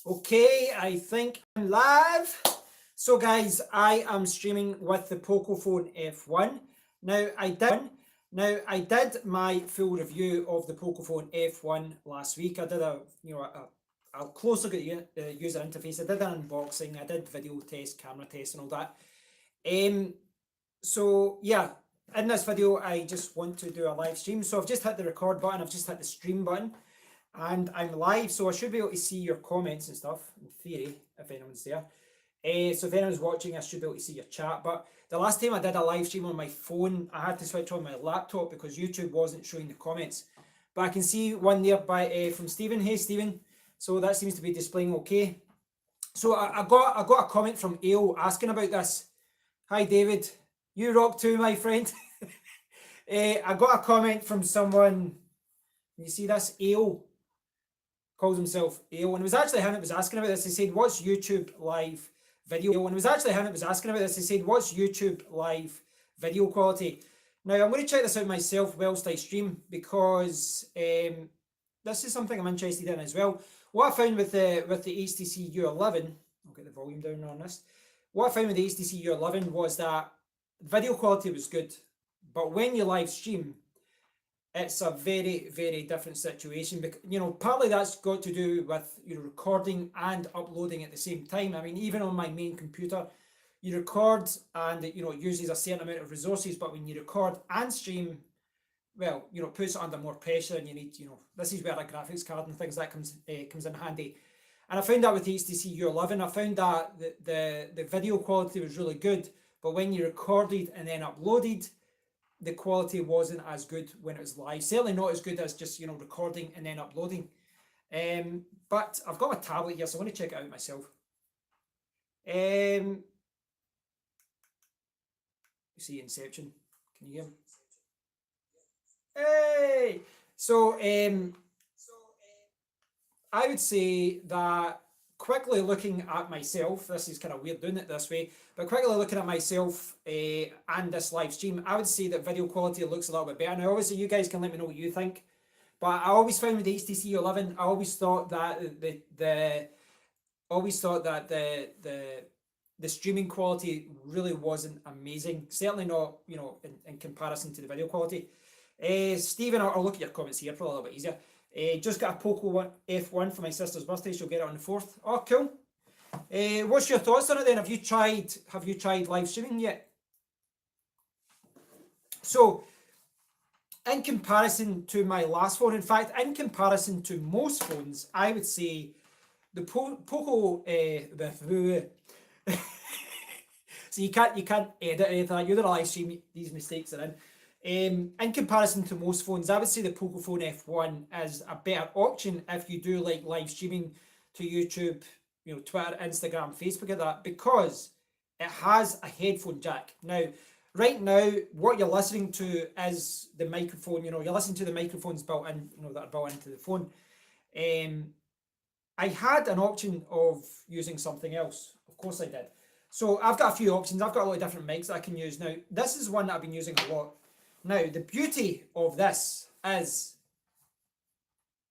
Okay, I think I'm live. So guys, I am streaming with the Pocophone F1. Now I did my full review of the Pocophone F1 last week. I did a close look at the user interface. I did an unboxing. I did video test, camera test, and all that. So yeah, in this video, I just want to do a live stream. So I've just hit the record button. I've just hit the stream button. And I'm live, so I should be able to see your comments and stuff, in theory, if anyone's there. So if anyone's watching, I should be able to see your chat. But the last time I did a live stream on my phone, I had to switch on my laptop because YouTube wasn't showing the comments. But I can see one there from Stephen. Hey, Stephen. So that seems to be displaying okay. So I got a comment from Ale asking about this. Hi, David. You rock too, my friend. I got a comment from someone. You see this? Ale calls himself Ale, and it was actually him that was asking about this. He said, "What's YouTube live video?" And it was actually him that was asking about this. He said, "What's YouTube live video quality?" Now I'm going to check this out myself whilst I stream because this is something I'm interested in as well. What I found with the HTC U11, I'll get the volume down on this. What I found with the HTC U11 was that video quality was good, but when you live stream, it's a very, very different situation. Partly that's got to do with recording and uploading at the same time. I mean, even on my main computer, you record and it uses a certain amount of resources, but when you record and stream, well, it puts it under more pressure, and you need, this is where a graphics card and things like that comes in handy. And I found that with the HTC U11, I found that the video quality was really good, but when you recorded and then uploaded, the quality wasn't as good when it was live. Certainly not as good as just recording and then uploading. But I've got my tablet here, so I want to check it out myself. You see Inception? Can you hear me? Hey! So I would say that quickly looking at myself, this is kind of weird doing it this way, but quickly looking at myself and this live stream, I would say that video quality looks a little bit better. Now, obviously, you guys can let me know what you think, but I always found with the HTC U11, I always thought that the streaming quality really wasn't amazing. Certainly not, in comparison to the video quality. Stephen, I'll look at your comments here for a little bit easier. Just got a Poco F1 for my sister's birthday. She'll get it on the 4th. Oh, cool. What's your thoughts on it then? Have you tried live streaming yet? So, in comparison to my last phone, in fact, in comparison to most phones, I would say the Poco. So you can't edit anything. You're the live stream. These mistakes are in. In comparison to most phones, I would say the Pocophone F1 is a better option if you do like live streaming to YouTube, Twitter, Instagram, Facebook, and that, because it has a headphone jack. Now, right now, what you're listening to is the microphone. You're listening to the microphones built in, that are built into the phone. I had an option of using something else. Of course, I did. So I've got a few options. I've got a lot of different mics that I can use. Now, this is one that I've been using a lot. Now, the beauty of this is,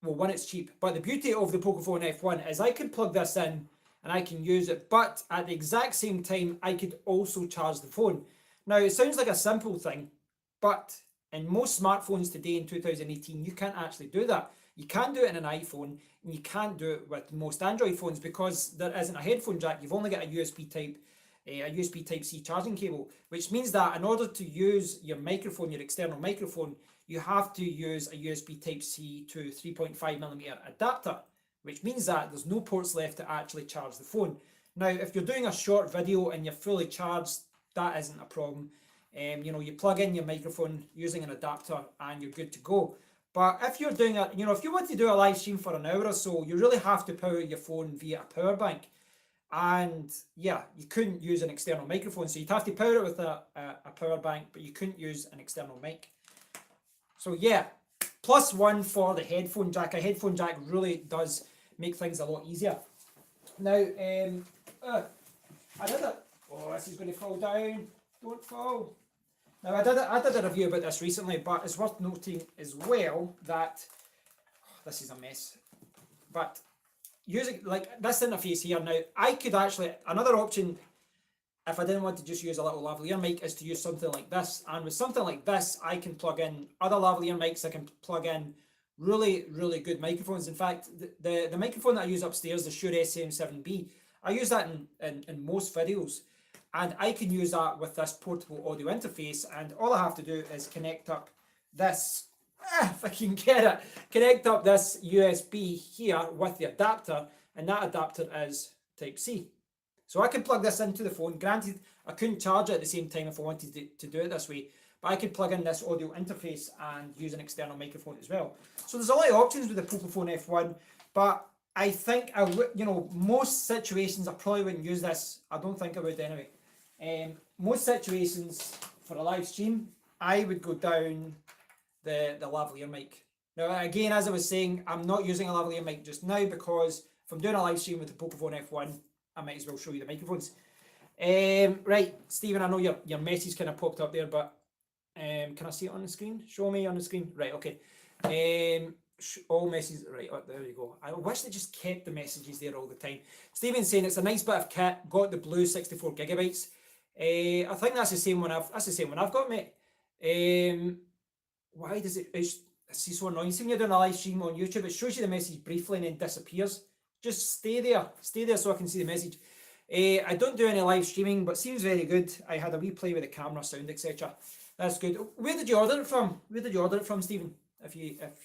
well, one, it's cheap, but the beauty of the Pocophone F1 is I could plug this in and I can use it, but at the exact same time, I could also charge the phone. Now, it sounds like a simple thing, but in most smartphones today in 2018, you can't actually do that. You can do it in an iPhone, and you can't do it with most Android phones because there isn't a headphone jack. You've only got a USB Type-C charging cable, which means that in order to use your microphone, your external microphone, you have to use a USB Type-C to 3.5mm adapter, which means that there's no ports left to actually charge the phone. Now, if you're doing a short video and you're fully charged, that isn't a problem. You plug in your microphone using an adapter and you're good to go. But if you're doing if you want to do a live stream for an hour or so, you really have to power your phone via a power bank. And yeah, you couldn't use an external microphone, so you'd have to power it with a power bank, but you couldn't use an external mic. So yeah, +1 for the headphone jack. A headphone jack really does make things a lot easier. Now, I did it. Oh, this is going to fall down. Don't fall. Now, I did a review about this recently, but it's worth noting as well that this is a mess. But using like this interface here now, I could actually, another option if I didn't want to just use a little lavalier mic is to use something like this. And with something like this, I can plug in other lavalier mics. I can plug in really, really good microphones. In fact, the microphone that I use upstairs, the Shure SM7B, I use that in most videos. And I can use that with this portable audio interface. And all I have to do is connect up this, if I can get it, connect up this USB here with the adapter. And that adapter is Type-C. So I can plug this into the phone. Granted, I couldn't charge it at the same time if I wanted to do it this way, but I could plug in this audio interface and use an external microphone as well. So there's a lot of options with the Pocophone F1, but I think I would, most situations I probably wouldn't use this. I don't think I would anyway. Most situations for a live stream, I would go down the lavalier mic. Now again, as I was saying, I'm not using a lavalier mic just now because if I'm doing a live stream with the Pocophone F1, I might as well show you the microphones. Right, Stephen, I know your message kind of popped up there, but can I see it on the screen? Show me on the screen. Right, okay. All messages, right, oh, there you go. I wish they just kept the messages there all the time. Stephen's saying it's a nice bit of kit, got the blue 64 gigabytes. I think that's the same one I've got, mate. Why does it's so annoying. See when you're doing a live stream on YouTube, it shows you the message briefly and then disappears. Just stay there so I can see the message. I don't do any live streaming, but seems very good. I had a wee play with the camera, sound, etc. That's good. Where did you order it from? Where did you order it from, Stephen? If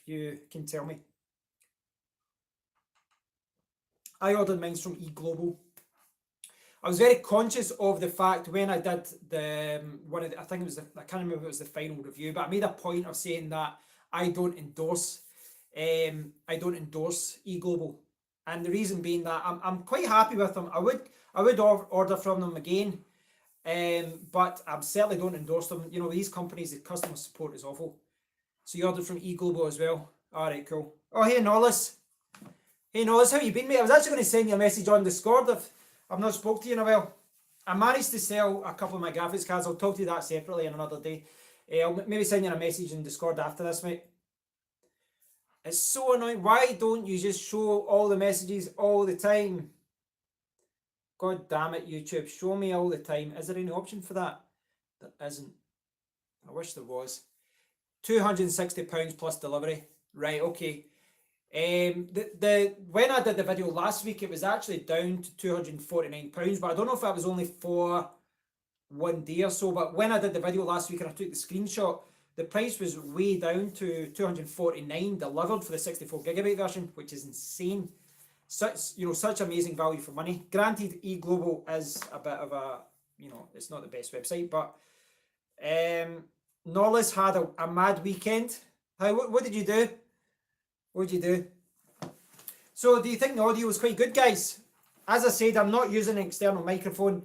you can tell me. I ordered mine from eGlobal. I was very conscious of the fact when I did the I think it was I can't remember if it was the final review, but I made a point of saying that I don't endorse eGlobal. And the reason being that I'm quite happy with them. I would order from them again, but I certainly don't endorse them. These companies, the customer support is awful. So you ordered from eGlobal as well. All right, cool. Oh, hey Nollis. Hey Nollis, how you been, mate? I was actually going to send you a message on Discord if I've not spoke to you in a while. I managed to sell a couple of my graphics cards. I'll talk to you that separately on another day. I'll maybe send you a message in Discord after this, mate. It's so annoying. Why don't you just show all the messages all the time? God damn it, YouTube. Show me all the time. Is there any option for that? There isn't. I wish there was. £260 plus delivery. Right, okay. When I did the video last week, it was actually down to £249, but I don't know if that was only for one day or so. But when I did the video last week and I took the screenshot, the price was way down to $249 delivered for the 64 gigabyte version, which is insane. Such amazing value for money. Granted, eGlobal is a bit of a, it's not the best website, but Norlis had a mad weekend. What did you do? What did you do? So do you think the audio was quite good, guys? As I said, I'm not using an external microphone.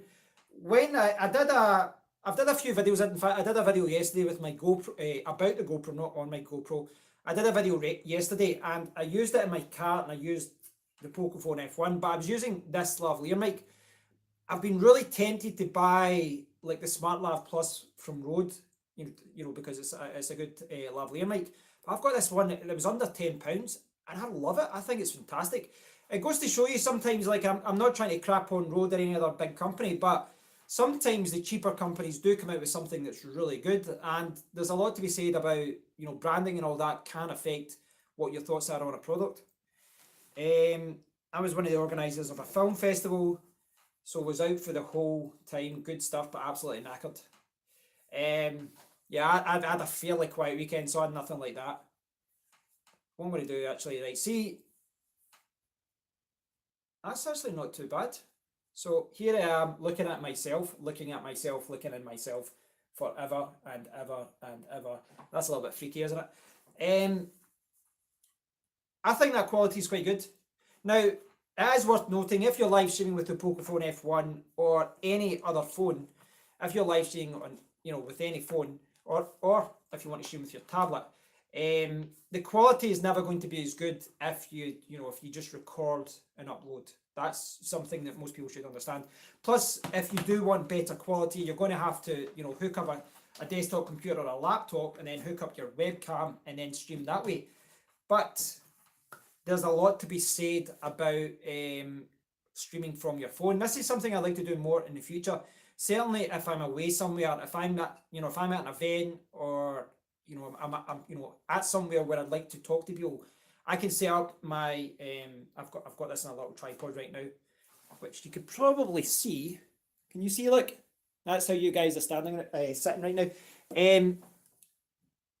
When I've done a few videos. In fact, I did a video yesterday with my GoPro, about the GoPro, not on my GoPro. I did a video yesterday and I used it in my car and I used the Pocophone F1, but I was using this lavalier mic. I've been really tempted to buy like the SmartLav Plus from Rode, because it's a good lavalier mic. But I've got this one that was under £10 and I love it. I think it's fantastic. It goes to show you sometimes, like I'm not trying to crap on Rode or any other big company, but sometimes the cheaper companies do come out with something that's really good, and there's a lot to be said about, branding and all that can affect what your thoughts are on a product. I was one of the organisers of a film festival, so was out for the whole time. Good stuff, but absolutely knackered. Yeah, I had a fairly quiet weekend, so I had nothing like that. What I'm going to do actually, right, see, that's actually not too bad. So here I am looking in myself forever and ever and ever. That's a little bit freaky, isn't it? I think that quality is quite good. Now, it is worth noting, if you're live streaming with the Pocophone F1 or any other phone, if you're live streaming on, with any phone, or if you want to stream with your tablet, the quality is never going to be as good if you just record and upload. That's something that most people should understand. Plus, if you do want better quality, you're going to have to, hook up a desktop computer or a laptop and then hook up your webcam and then stream that way. But there's a lot to be said about streaming from your phone. This is something I'd like to do more in the future. Certainly, if I'm away somewhere, if I'm at, if I'm at an event, or I'm at somewhere where I'd like to talk to people, I can set up my I've got this in a little tripod right now, which you could probably see. Can you see? Look, that's how you guys are sitting right now.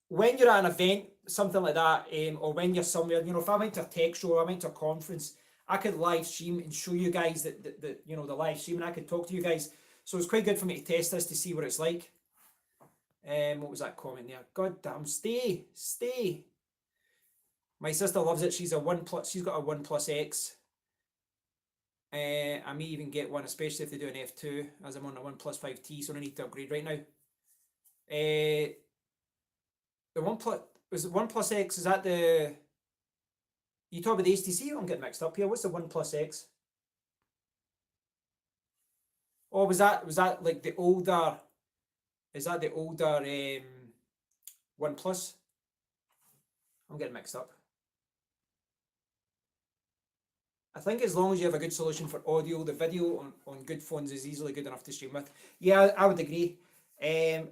When you're at an event, something like that, or when you're somewhere, if I went to a tech show or I went to a conference, I could live stream and show you guys the live stream, and I could talk to you guys. So it's quite good for me to test this to see what it's like. What was that comment there? God damn, stay. My sister loves it. She's got a OnePlus X. I may even get one, especially if they do an F2, as I'm on a OnePlus 5T, so I need to upgrade right now. The OnePlus X, is that the... You talk about the HTC? I'm getting mixed up here. What's the OnePlus X? Oh, was that like the older... Is that the older OnePlus? I'm getting mixed up. I think as long as you have a good solution for audio, the video on good phones is easily good enough to stream with. Yeah, I would agree. This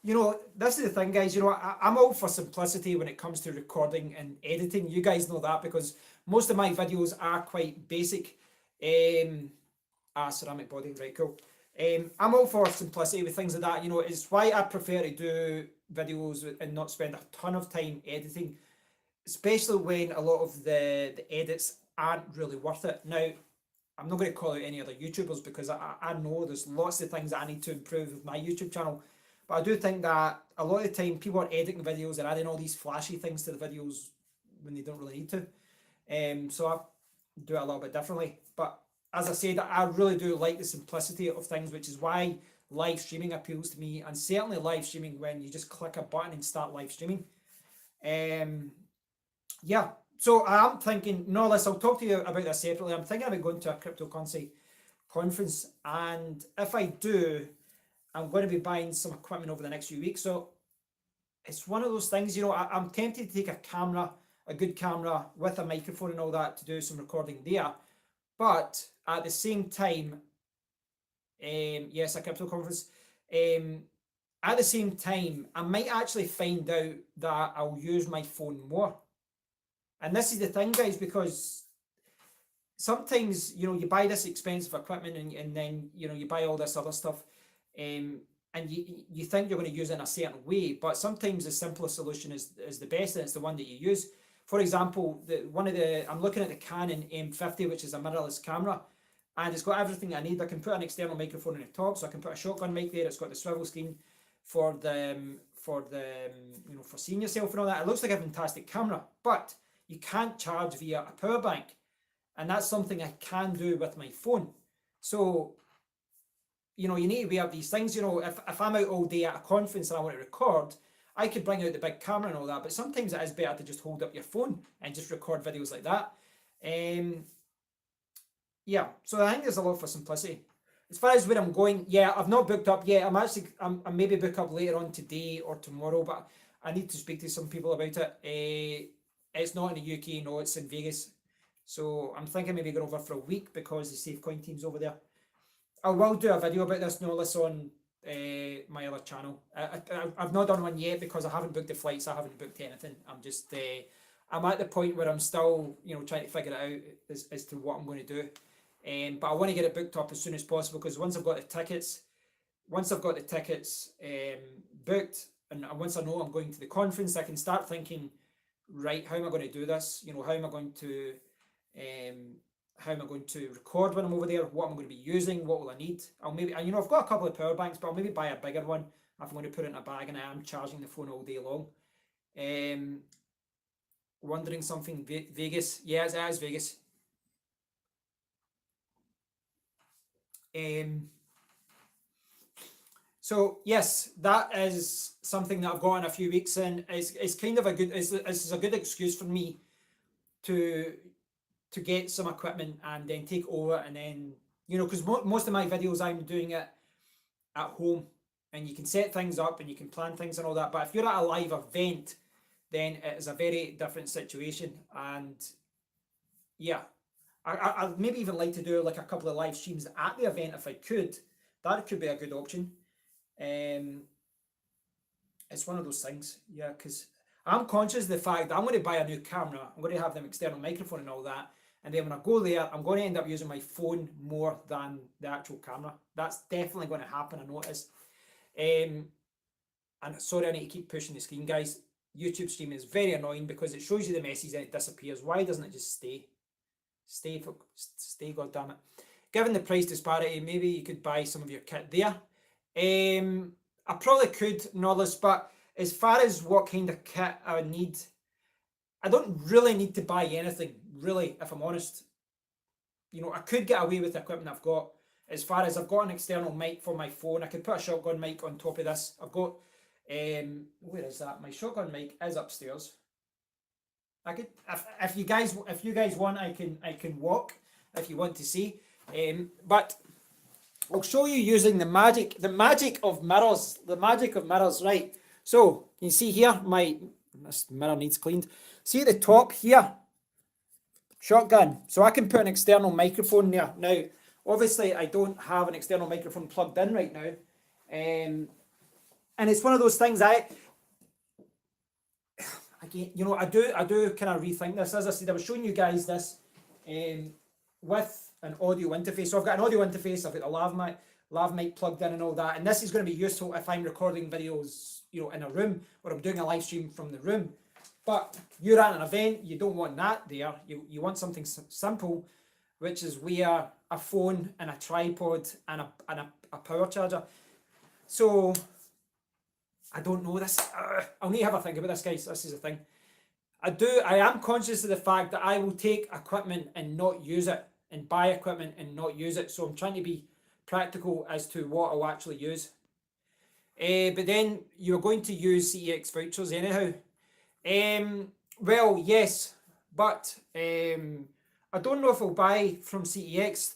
is the thing, guys. I'm all for simplicity when it comes to recording and editing. You guys know that because most of my videos are quite basic. Ceramic body, right, cool. I'm all for simplicity with things like that. It's why I prefer to do videos and not spend a ton of time editing, especially when a lot of the edits aren't really worth it. Now, I'm not going to call out any other YouTubers because I know there's lots of things that I need to improve with my YouTube channel. But I do think that a lot of the time people are editing videos and adding all these flashy things to the videos when they don't really need to. So I do it a little bit differently. But as I said, I really do like the simplicity of things, which is why live streaming appeals to me, and certainly live streaming when you just click a button and start live streaming. Yeah, so I'm thinking, Norlis, I'll talk to you about this separately. I'm thinking about going to a cryptocurrency conference, and if I do, I'm going to be buying some equipment over the next few weeks. So it's one of those things, I'm tempted to take a good camera with a microphone and all that to do some recording there. But at the same time, yes, a crypto conference. At the same time, I might actually find out that I'll use my phone more. And this is the thing, guys, because sometimes, you buy this expensive equipment and then, you buy all this other stuff, and you think you're going to use it in a certain way, but sometimes the simplest solution is the best, and it's the one that you use. For example, I'm looking at the Canon M50, which is a mirrorless camera, and it's got everything I need. I can put an external microphone on the top, so I can put a shotgun mic there. It's got the swivel screen for seeing yourself and all that. It looks like a fantastic camera, but you can't charge via a power bank, and that's something I can do with my phone. So, you need to weigh up these things. If I'm out all day at a conference and I want to record, I could bring out the big camera and all that, but sometimes it is better to just hold up your phone and just record videos like that. Yeah, so I think there's a lot for simplicity. As far as where I'm going, yeah, I've not booked up yet. I'm maybe book up later on today or tomorrow, but I need to speak to some people about it. It's not in the UK, no, it's in Vegas. So I'm thinking maybe going over for a week because the SafeCoin team's over there. I will do a video about this, Nolis, on my other channel. I've not done one yet because I haven't booked the flights. I haven't booked anything. I'm at the point where I'm still trying to figure it out as to what I'm going to do. But I want to get it booked up as soon as possible, because once I've got the tickets booked, and once I know I'm going to the conference, I can start thinking, right, how am I going to do this? How am I going to record when I'm over there? What am I going to be using? What will I need? I've got a couple of power banks, but I'll maybe buy a bigger one if I'm going to put it in a bag and I am charging the phone all day long. Wondering something, Vegas? Yeah, it is Vegas. So yes, that is something that I've got in a few weeks, and it's kind of a good excuse for me to get some equipment and then take over, and then because most of my videos I'm doing it at home, and you can set things up and you can plan things and all that. But if you're at a live event, then it is a very different situation, and yeah, I'd maybe even like to do like a couple of live streams at the event if I could. That could be a good option. Um, it's one of those things, yeah, because I'm conscious of the fact that I'm going to buy a new camera. I'm going to have them external microphone and all that. And then when I go there, I'm going to end up using my phone more than the actual camera. That's definitely going to happen, I notice. And sorry, I need to keep pushing the screen, guys. YouTube streaming is very annoying because it shows you the message and it disappears. Why doesn't it just stay? Stay, God damn it. Given the price disparity, maybe you could buy some of your kit there. I probably could, Norlis, but as far as what kind of kit I would need, I don't really need to buy anything, really, if I'm honest. You know, I could get away with the equipment I've got. As far as I've got an external mic for my phone, I could put a shotgun mic on top of this. I've got, where is that? My shotgun mic is upstairs. I could, if you guys want, I can walk if you want to see. But I'll show you using the magic of mirrors. The magic of mirrors, right? So you see here, this mirror needs cleaned. See at the top here, shotgun. So I can put an external microphone there. Now, obviously, I don't have an external microphone plugged in right now, and it's one of those things again, you know, I do kind of rethink this. As I said, I was showing you guys this with an audio interface. So I've got an audio interface, I've got a lav mic plugged in and all that, and this is going to be useful if I'm recording videos, you know, in a room or I'm doing a live stream from the room. But you're at an event, you don't want that there. You want something simple, which is where a phone and a tripod and a power charger. So I don't know this. I'll need to have a think about this, guys. This is the thing. I am conscious of the fact that I will take equipment and not use it, and buy equipment and not use it. So I'm trying to be practical as to what I'll actually use. But then you're going to use CEX vouchers anyhow. Well, yes, but I don't know if I'll buy from CEX.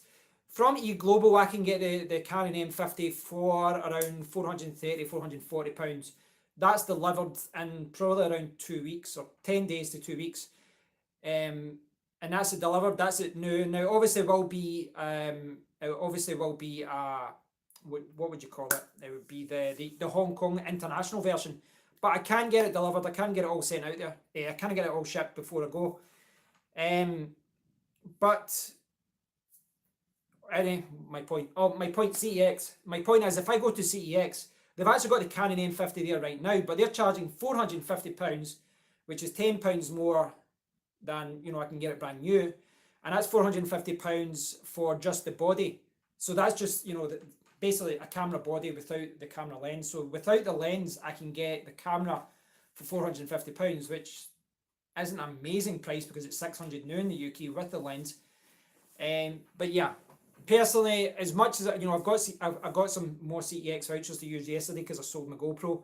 From eGlobal, I can get the Canon M50 for around £430, £440. That's delivered in probably around 2 weeks or 10 days to 2 weeks. And that's it delivered. That's it new. Now, obviously, will be what would you call it? It would be the Hong Kong international version. But I can get it delivered. I can get it all sent out there. I can get it all shipped before I go. But my point, CEX. My point is, if I go to CEX, they've actually got the Canon M50 there right now, but they're charging £450, which is £10 more than, you know, I can get it brand new, and that's £450 for just the body. So that's just, you know, basically a camera body without the camera lens. So without the lens, I can get the camera for £450, which is an amazing price because it's £600 new in the UK with the lens. But yeah, personally, as much as, you know, I've got some more CEX vouchers to use yesterday because I sold my GoPro,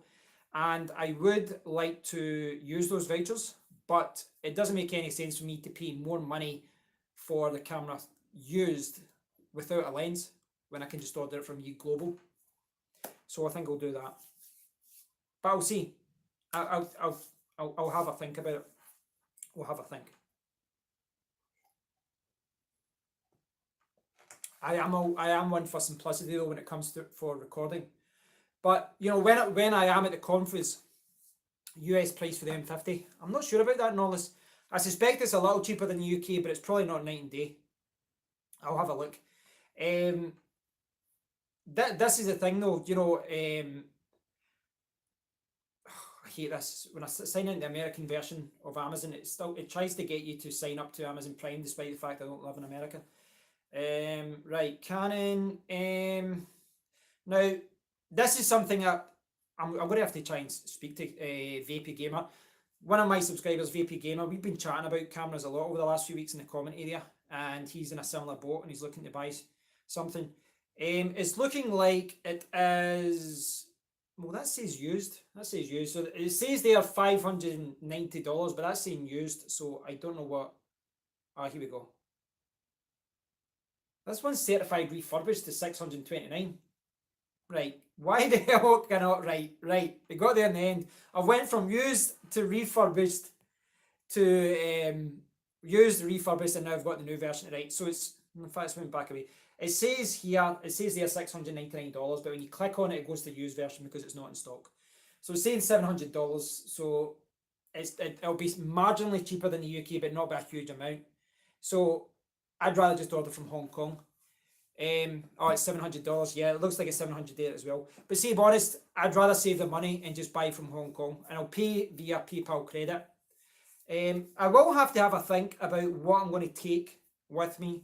and I would like to use those vouchers, but it doesn't make any sense for me to pay more money for the camera used without a lens when I can just order it from eGlobal. So I think I'll do that. But I'll see. I'll have a think about it. We'll have a think. I am one for simplicity though when it comes to for recording. But you know, when I am at the conference, US price for the M50, I'm not sure about that, Norlis. I suspect it's a little cheaper than the UK, but it's probably not night and day. I'll have a look. This is the thing though, you know, I hate this. When I sign into the American version of Amazon, it tries to get you to sign up to Amazon Prime despite the fact I don't live in America. Right, Canon. Now, this is something that I'm going to have to try and speak to VP Gamer. One of my subscribers, VP Gamer, we've been chatting about cameras a lot over the last few weeks in the comment area, and he's in a similar boat and he's looking to buy something. It's looking like it is, well, that says used. So it says there $590, but that's saying used, so I don't know what. Here we go. This one's certified refurbished to $629. Right, why the hell cannot, right, we got there in the end. I went from used to refurbished to used the refurbished, and now I've got the new version to write. So it's, in fact, it's moving back away. It says here, it says there $699, but when you click on it, it goes to the used version because it's not in stock. So it's saying $700. So it'll be marginally cheaper than the UK, but not by a huge amount. So I'd rather just order from Hong Kong. Oh, it's $700. Yeah, it looks like it's $700 there as well. But see, to be honest, I'd rather save the money and just buy from Hong Kong, and I'll pay via PayPal credit. I will have to have a think about what I'm going to take with me.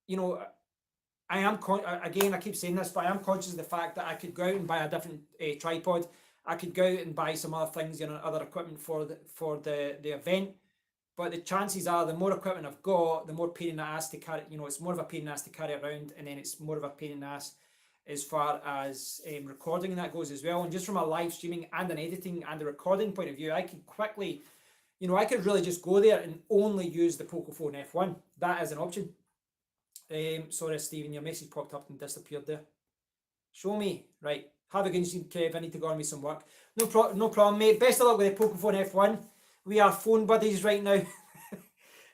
You know, I am again, I keep saying this, but I am conscious of the fact that I could go out and buy a different tripod. I could go out and buy some other things, you know, other equipment for the event. But the chances are, the more equipment I've got, the more pain in the ass to carry. You know, it's more of a pain in the ass to carry around, and then it's more of a pain in the ass as far as recording and that goes as well. And just from a live streaming and an editing and a recording point of view, I could quickly, you know, I could really just go there and only use the Pocophone F1. That is an option. Sorry, Stephen, your message popped up and disappeared there. Show me. Right. Have a good evening, Kev. I need to go on with some work. No problem, mate. Best of luck with the Pocophone F1. We are phone buddies right now.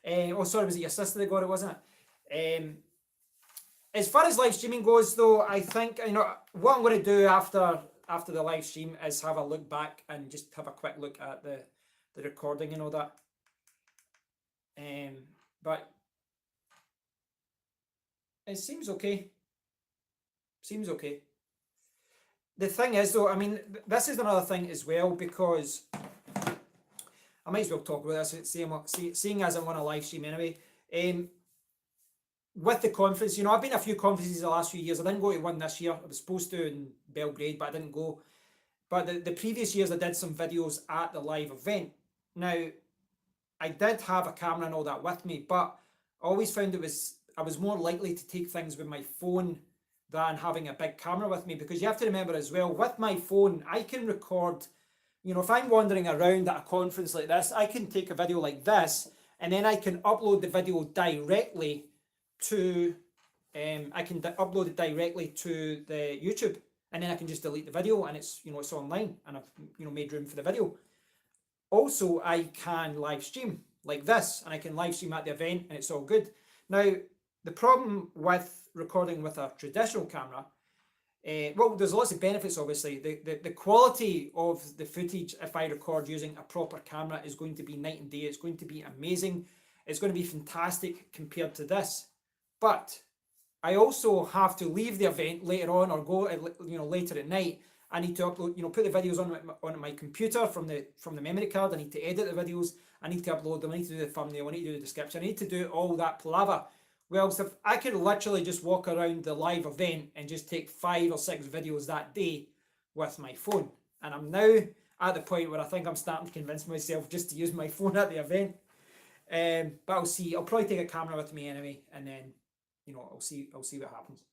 Oh, sorry, was it your sister that got it, wasn't it? As far as live streaming goes, though, I think, you know, what I'm going to do after the live stream is have a look back and just have a quick look at the recording and all that. But it seems okay. Seems okay. The thing is, though, I mean, this is another thing as well, because I might as well talk about this, seeing as I'm on a live stream anyway. With the conference, you know, I've been to a few conferences the last few years. I didn't go to one this year. I was supposed to in Belgrade, but I didn't go. But the previous years, I did some videos at the live event. Now, I did have a camera and all that with me, but I always found I was more likely to take things with my phone than having a big camera with me, because you have to remember as well, with my phone, I can record. You know, if I'm wandering around at a conference like this, I can take a video like this, and then I can upload the video directly to, upload it directly to the YouTube, and then I can just delete the video, and it's, you know, it's online, and I've, you know, made room for the video. Also, I can live stream like this, and I can live stream at the event, and it's all good. Now, the problem with recording with a traditional camera, well, there's lots of benefits, obviously. The quality of the footage, if I record using a proper camera, is going to be night and day. It's going to be amazing. It's going to be fantastic compared to this. But I also have to leave the event later on, or go, you know, later at night. I need to upload, you know, put the videos on my computer from the memory card. I need to edit the videos. I need to upload them. I need to do the thumbnail. I need to do the description. I need to do all that palaver. Well, so I could literally just walk around the live event and just take 5 or 6 videos that day with my phone. And I'm now at the point where I think I'm starting to convince myself just to use my phone at the event. But I'll see. I'll probably take a camera with me anyway, and then, you know, I'll see what happens.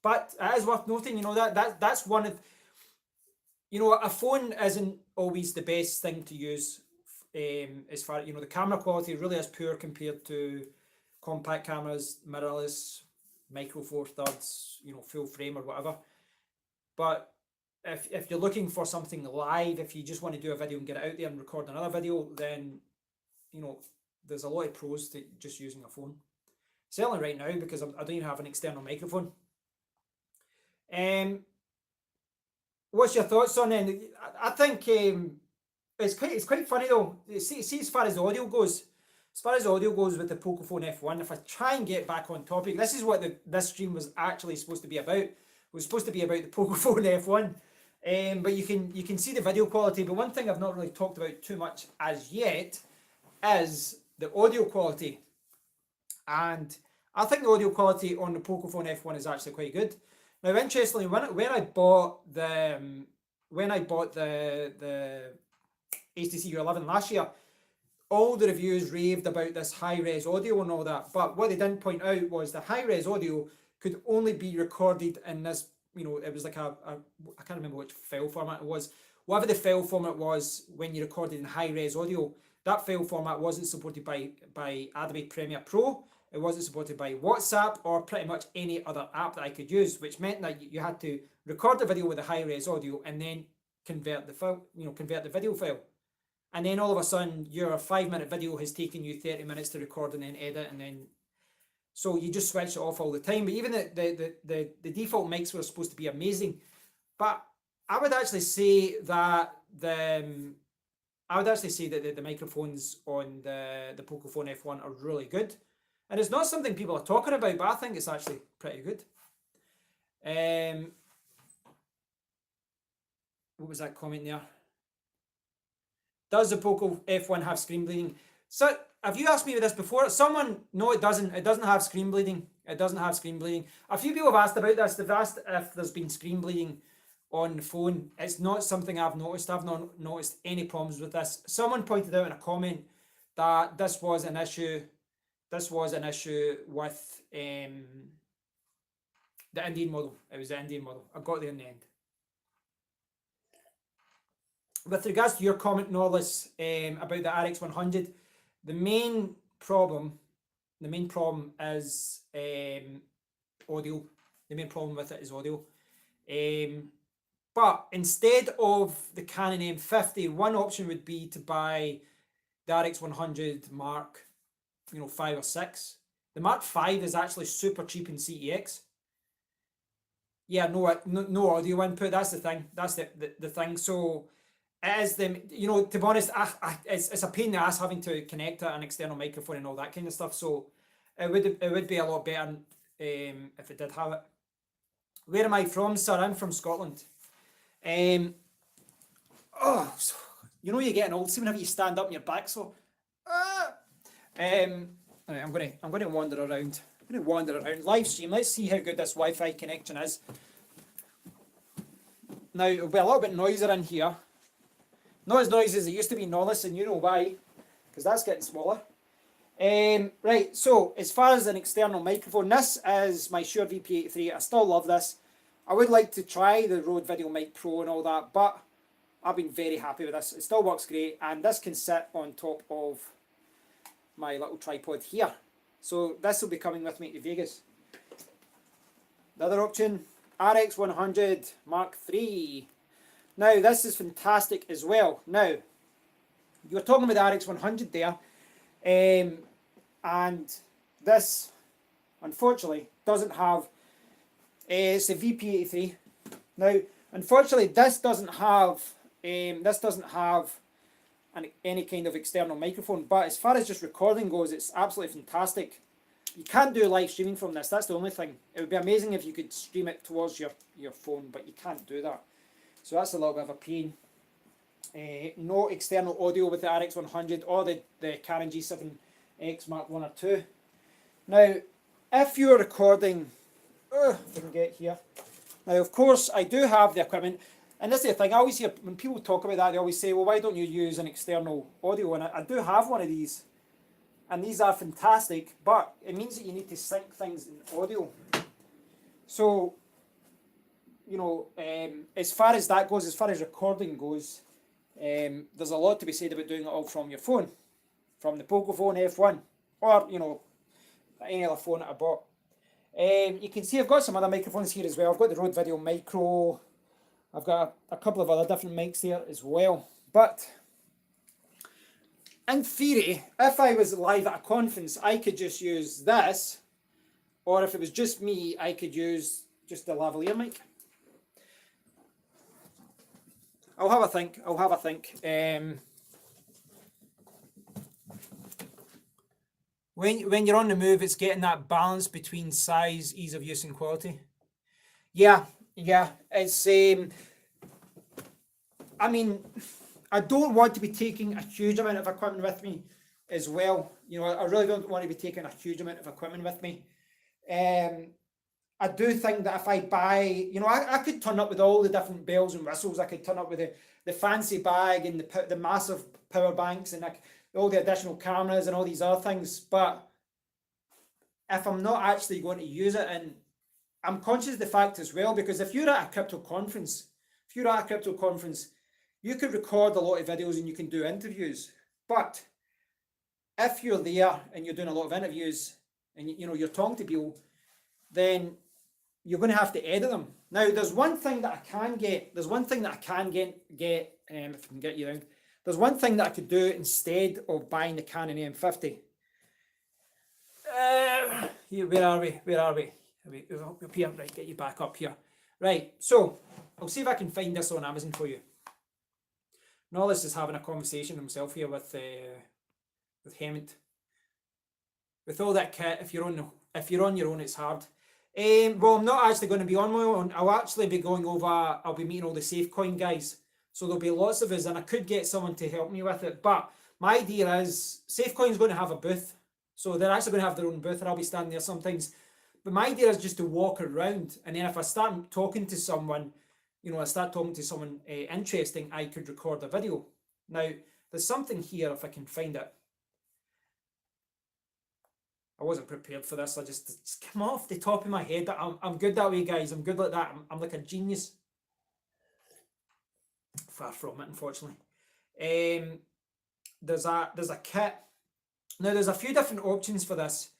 But it is worth noting, you know, that's one of, you know, a phone isn't always the best thing to use. As far, you know, the camera quality really is poor compared to compact cameras, mirrorless, micro four thirds, you know, full frame or whatever. But if you're looking for something live, if you just want to do a video and get it out there and record another video, then, you know, there's a lot of pros to just using a phone. Certainly right now, because I don't even have an external microphone. What's your thoughts on it? I think it's quite funny though. See, as far as the audio goes, with the Pocophone F1, if I try and get back on topic, this is what this stream was actually supposed to be about. It was supposed to be about the Pocophone F1. But you can see the video quality. But one thing I've not really talked about too much as yet is the audio quality. And I think the audio quality on the Pocophone F1 is actually quite good. Now, interestingly, when I bought the HTC U11 last year, all the reviews raved about this high-res audio and all that. But what they didn't point out was the high-res audio could only be recorded in this, you know, it was like I can't remember which file format it was. Whatever the file format was when you recorded in high-res audio, that file format wasn't supported by Adobe Premiere Pro. It wasn't supported by WhatsApp or pretty much any other app that I could use, which meant that you had to record the video with the high-res audio and then convert the file, convert the video file. And then all of a sudden your 5-minute video has taken you 30 minutes to record and then edit, and then so you just switch it off all the time. But even the default mics were supposed to be amazing. But I would actually say that the microphones on the Pocophone F1 are really good. And it's not something people are talking about, but I think it's actually pretty good. What was that comment there? Does the Poco F1 have screen bleeding? So, have you asked me this before? Someone, no, it doesn't. It doesn't have screen bleeding. It doesn't have screen bleeding. A few people have asked about this. They've asked if there's been screen bleeding on the phone. It's not something I've noticed. I've not noticed any problems with this. Someone pointed out in a comment that this was an issue. This was an issue with the Indian model. It was the Indian model. I got there in the end. With regards to your comment, Norlis, about the RX100, the main problem is audio. The main problem with it is audio. But instead of the Canon M50, one option would be to buy the RX100 Mark, 5 or 6. The Mark 5 is actually super cheap in CEX. Yeah, no audio input. That's the thing. That's the thing. So it is to be honest, it's a pain in the ass having to connect to an external microphone and all that kind of stuff. So it would be a lot better if it did have it. Where am I from, sir? I'm from Scotland. You're getting old. See, whenever you stand up and your back so. I'm gonna wander around. Live stream. Let's see how good this Wi-Fi connection is. Now it'll be a little bit noisier in here. Not as noisy as it used to be, Norlis, and you know why, because that's getting smaller. Right, so as far as an external microphone, this is my Shure VP83. I still love this. I would like to try the Rode Video Mic Pro and all that, but I've been very happy with this. It still works great, and this can sit on top of my little tripod here. So this will be coming with me to Vegas. The other option, RX100 Mark III. Now, this is fantastic as well. Now, you were talking about the RX100 there, and this, unfortunately, doesn't have, it's a VP83. Now, unfortunately, this doesn't have any kind of external microphone, but as far as just recording goes, it's absolutely fantastic. You can't do live streaming from this, that's the only thing. It would be amazing if you could stream it towards your phone, but you can't do that. So that's a little bit of a pain. No external audio with the RX100 or the Canon G7X Mark 1 or 2. Now, if you're recording, if I can get here. Now, of course, I do have the equipment, and this is the thing, I always hear, when people talk about that, they always say, well, why don't you use an external audio? And I do have one of these, and these are fantastic, but it means that you need to sync things in audio. So, as far as that goes, as far as recording goes, there's a lot to be said about doing it all from your phone, from the Pocophone F1, or, any other phone that I bought. You can see I've got some other microphones here as well. I've got the Rode Video Micro. I've got a couple of other different mics there as well. But in theory, if I was live at a conference, I could just use this, or if it was just me, I could use just the lavalier mic. I'll have a think. When you're on the move, it's getting that balance between size, ease of use, and quality. Yeah, it's I mean, I don't want to be taking a huge amount of equipment with me as well. I really don't want to be taking a huge amount of equipment with me. I do think that if I buy, I could turn up with all the different bells and whistles. I could turn up with the fancy bag and the massive power banks and all the additional cameras and all these other things. But if I'm not actually going to use it, and I'm conscious of the fact as well, because if you're at a crypto conference, you could record a lot of videos and you can do interviews. But if you're there and you're doing a lot of interviews and you're talking to people, then you're going to have to edit them. Now, there's one thing that I can get. There's one thing that I can get. If I can get you around. There's one thing that I could do instead of buying the Canon M50. Where are we? Where are we? Up here. Right, get you back up here. Right, so I'll see if I can find this on Amazon for you. Nollis is having a conversation himself here with Hemant. With all that kit, if you're on your own, it's hard. Well, I'm not actually going to be on my own. I'll actually be going over. I'll be meeting all the SafeCoin guys, so there'll be lots of us, and I could get someone to help me with it. But my idea is SafeCoin's going to have a booth, so they're actually going to have their own booth, and I'll be standing there sometimes. But my idea is just to walk around, and then if I start talking to someone, interesting, I could record a video. Now, there's something here, if I can find it. I wasn't prepared for this. It's come off the top of my head. I'm good that way, guys. I'm good like that. I'm like a genius. Far from it, unfortunately. There's a kit. Now, there's a few different options for this.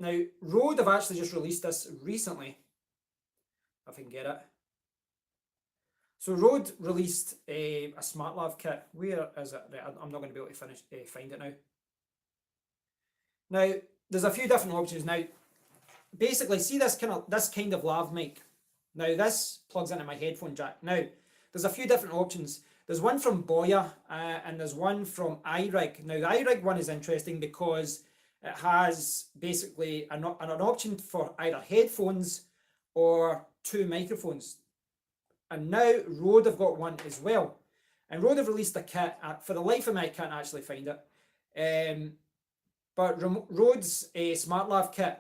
Now, Rode have actually just released this recently. If I can get it. So Rode released a SmartLav kit. Where is it? I'm not going to be able to find it now. Now, there's a few different options. Now, basically, see this kind of lav mic. Now, this plugs into my headphone jack. Now, there's a few different options. There's one from Boya and there's one from iRig. Now, the iRig one is interesting because it has basically an option for either headphones or two microphones. And now Rode have got one as well. And Rode have released a kit. For the life of me, I can't actually find it. But Rode's SmartLav kit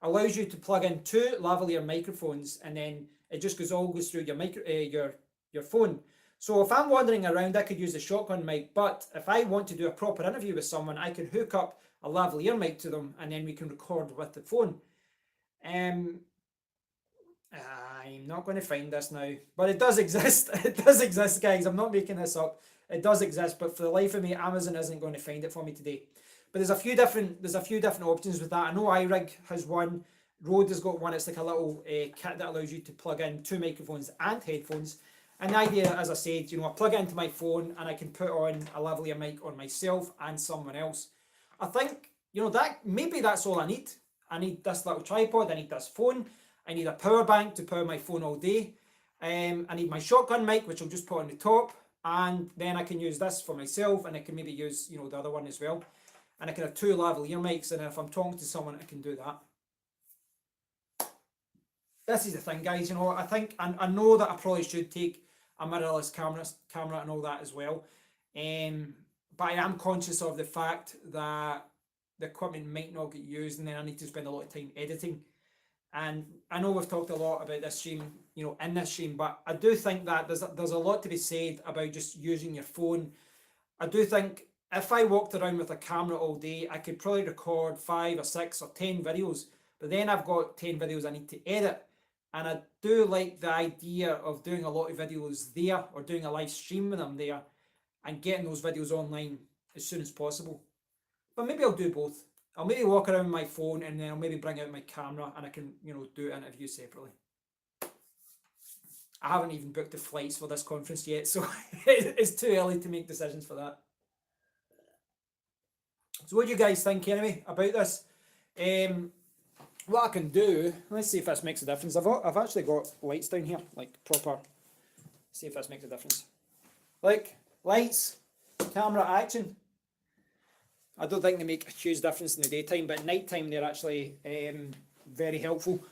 allows you to plug in two lavalier microphones, and then it just goes through your phone. So if I'm wandering around, I could use the shotgun mic. But if I want to do a proper interview with someone, I can hook up a lavalier mic to them, and then we can record with the phone. I'm not going to find this now, but it does exist. It does exist, guys. I'm not making this up. It does exist, but for the life of me, Amazon isn't going to find it for me today. But there's a few different options with that. I know iRig has one. Rode has got one. It's like a little kit that allows you to plug in two microphones and headphones. And the idea, as I said, I plug it into my phone and I can put on a lavalier mic on myself and someone else. I think, maybe that's all I need. I need this little tripod. I need this phone. I need a power bank to power my phone all day. I need my shotgun mic, which I'll just put on the top. And then I can use this for myself, and I can maybe use, the other one as well. And I can have two lavalier mics, and if I'm talking to someone, I can do that. This is the thing, guys. I know that I probably should take a mirrorless camera and all that as well. But I am conscious of the fact that the equipment might not get used, and then I need to spend a lot of time editing. And I know we've talked a lot about this stream, in this stream, but I do think that there's a lot to be said about just using your phone. I do think if I walked around with a camera all day, I could probably record 5 or 6 or 10 videos, but then I've got 10 videos I need to edit. And I do like the idea of doing a lot of videos there, or doing a live stream with them there, and getting those videos online as soon as possible. But maybe I'll do both. I'll maybe walk around with my phone, and then I'll maybe bring out my camera, and I can, do an interview separately. I haven't even booked the flights for this conference yet, so it's too early to make decisions for that. So what do you guys think anyway about this? What I can do, let's see if this makes a difference. I've actually got lights down here, like proper. See if this makes a difference. Like, lights, camera, action. I don't think they make a huge difference in the daytime, but at night time they're actually very helpful.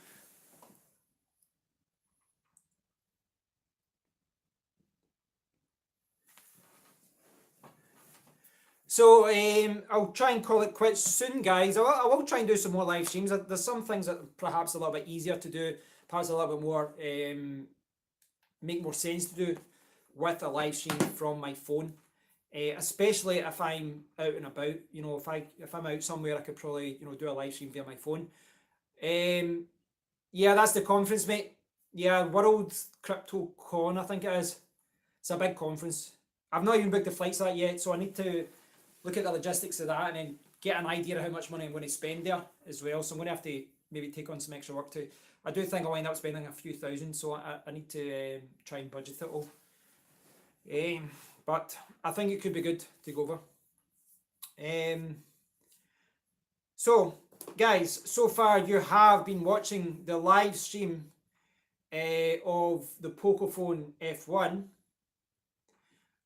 So I'll try and call it quits soon, guys. I will try and do some more live streams. There's some things that are perhaps a little bit easier to do, perhaps a little bit more, make more sense to do with a live stream from my phone. Especially if I'm out and about, if I'm out somewhere, I could probably, do a live stream via my phone. Yeah, that's the conference, mate. Yeah, World Crypto Con, I think it is. It's a big conference. I've not even booked the flights for that yet, so I need to look at the logistics of that and then get an idea of how much money I'm going to spend there as well. So I'm going to have to maybe take on some extra work too. I do think I'll end up spending a few thousand, so I need to try and budget it all. But I think it could be good to go over. So guys, so far you have been watching the live stream of the Pocophone F1,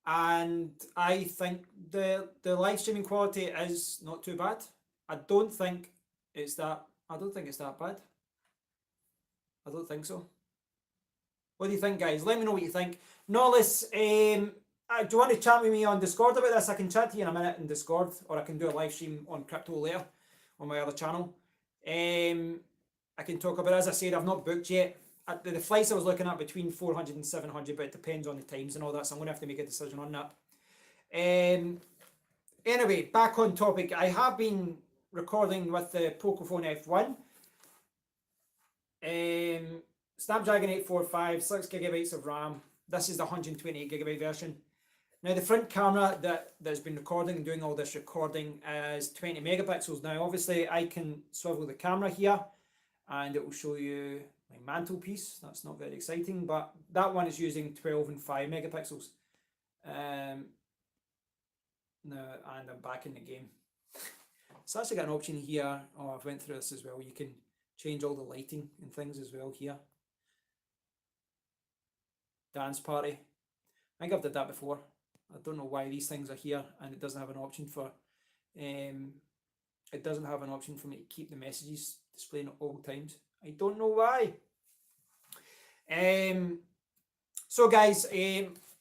and I think the live streaming quality is not too bad. I don't think it's that bad. I don't think so. What do you think, guys? Let me know what you think. Nollis, do you want to chat with me on Discord about this? I can chat to you in a minute in Discord, or I can do a live stream on Crypto later on my other channel. I can talk about it. As I said, I've not booked yet. The flights I was looking at between 400 and 700, but it depends on the times and all that, so I'm going to have to make a decision on that. Anyway, back on topic. I have been recording with the Pocophone F1. Snapdragon 845, 6GB of RAM. This is the 128GB version. Now the front camera that's been recording and doing all this recording is 20 megapixels. Now obviously I can swivel the camera here and it will show you my mantelpiece. That's not very exciting, but that one is using 12 and 5 megapixels. Now, and I'm back in the game. So actually got an option here. Oh, I've went through this as well. You can change all the lighting and things as well here. Dance party. I think I've did that before. I don't know why these things are here and it doesn't have an option for me to keep the messages displaying at all times. I don't know why. So guys,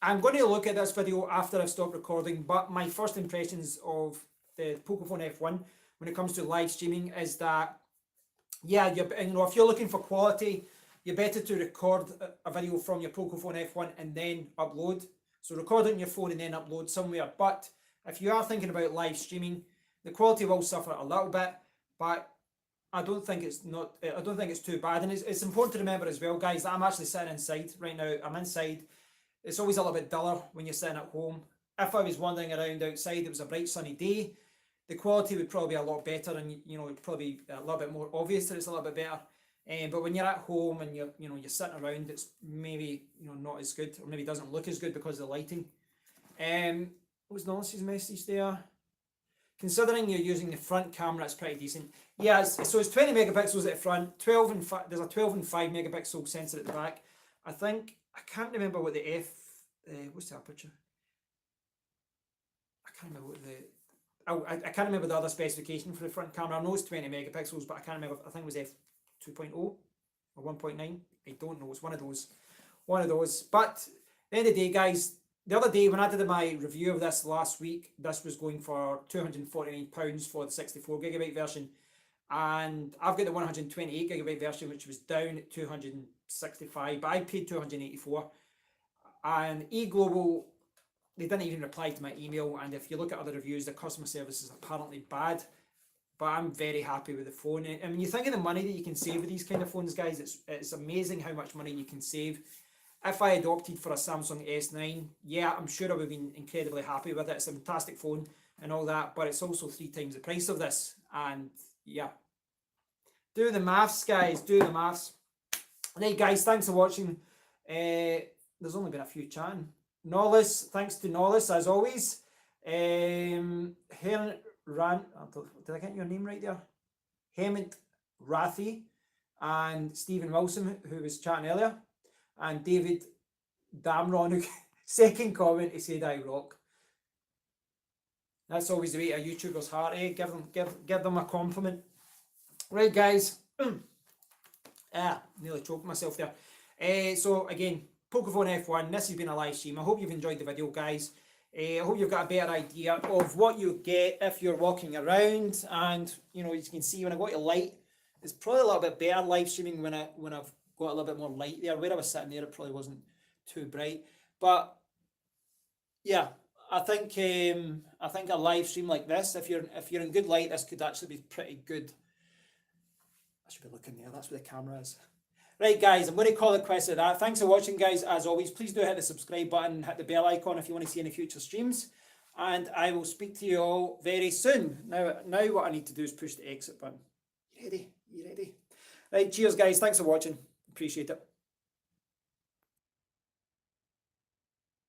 I'm going to look at this video after I've stopped recording, but my first impressions of the Pocophone F1 when it comes to live streaming is that, yeah, if you're looking for quality, you're better to record a video from your Pocophone F1 and then upload. So record it on your phone and then upload somewhere. But if you are thinking about live streaming, the quality will suffer a little bit, but I don't think it's too bad. And it's important to remember as well, guys, that I'm actually sitting inside right now. I'm inside. It's always a little bit duller when you're sitting at home. If I was wandering around outside, it was a bright sunny day, the quality would probably be a lot better, and it'd probably be a little bit more obvious that it's a little bit better. But when you're at home and you're sitting around, it's maybe not as good, or maybe doesn't look as good because of the lighting. What was Nollis's message there? Considering you're using the front camera, it's pretty decent. Yeah, so it's 20 megapixels at the front, 12 and 5. There's a 12 and 5 megapixel sensor at the back. I can't remember what the what's the aperture? I can't remember what I can't remember the other specification for the front camera. I know it's 20 megapixels, but I can't remember. I think it was f2.0 or 1.9. I don't know. It's one of those. But at the end of the day, guys, the other day when I did my review of this last week, this was going for £249 for the 64GB version, and I've got the 128GB version, which was down at 265, but I paid 284. And eGlobal, they didn't even reply to my email, and if you look at other reviews, the customer service is apparently bad. But I'm very happy with the phone. I mean, you think of the money that you can save with these kind of phones, guys. It's amazing how much money you can save. If I had opted for a Samsung S9, yeah, I'm sure I would have been incredibly happy with it. It's a fantastic phone and all that, but it's also 3 times the price of this. And yeah, do the maths, guys. Do the maths. Right, guys, thanks for watching. There's only been a few chatting. Nollis, thanks to Nollis as always. Did I get your name right there? Hemant Rathi and Stephen Wilson, who was chatting earlier, and David Damron, who second comment, he said I rock. That's always the way a YouTuber's heart, eh? Give them a compliment. Right, guys. Nearly choked myself there. So again, Pocophone F1, this has been a live stream. I hope you've enjoyed the video, guys. I hope you've got a better idea of what you get if you're walking around. And as you can see, when I go to light, it's probably a little bit better live streaming when I've got a little bit more light there. Where I was sitting there, it probably wasn't too bright. But yeah, I think a live stream like this, if you're in good light, this could actually be pretty good. I should be looking there. That's where the camera is. Right, guys, I'm going to call it quits at that. Thanks for watching, guys. As always, please do hit the subscribe button, hit the bell icon if you want to see any future streams. and I will speak to you all very soon. Now what I need to do is push the exit button. You ready? You ready? Right, cheers guys, thanks for watching. Appreciate it.